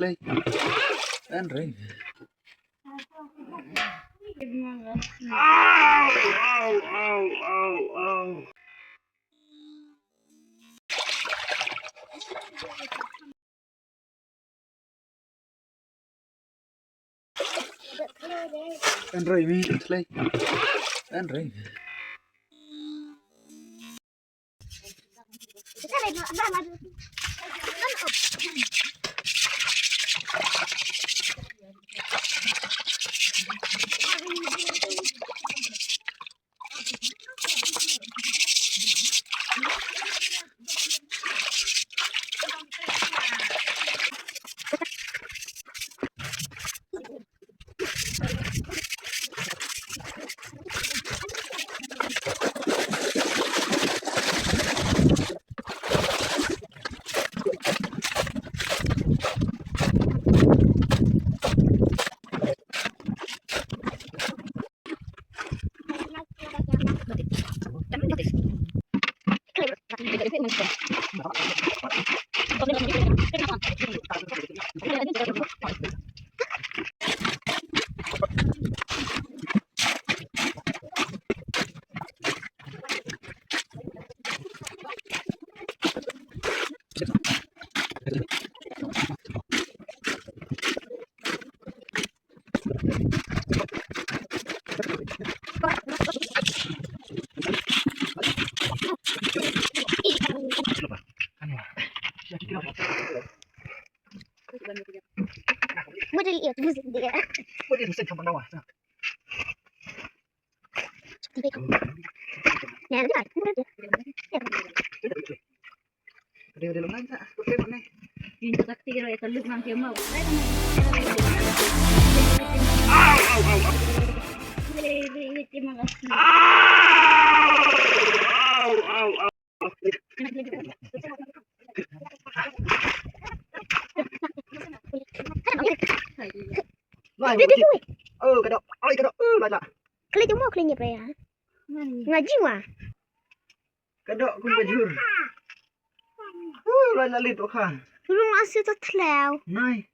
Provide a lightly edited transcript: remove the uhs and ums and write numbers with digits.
Clay. Andre. Ow! Ow! Ow! Ow! Ow! Andre, me Clay. Andre. Model lihat musik dia. Pwede sa kamang nawa. Nah, dia. Dia udah lang sa. Okay man eh. Pintu kecil itu lu nanti mau. Ow! Ow! Ow! Terima kasih. Ow! Ow! Ow! Oh, kadok. Ay, kadok. Lala. Kali cuma kalinya apa ya? Ngaji mah. Kadok kung bajur. Lala lito ka. Belum asli tertelaw. Nay.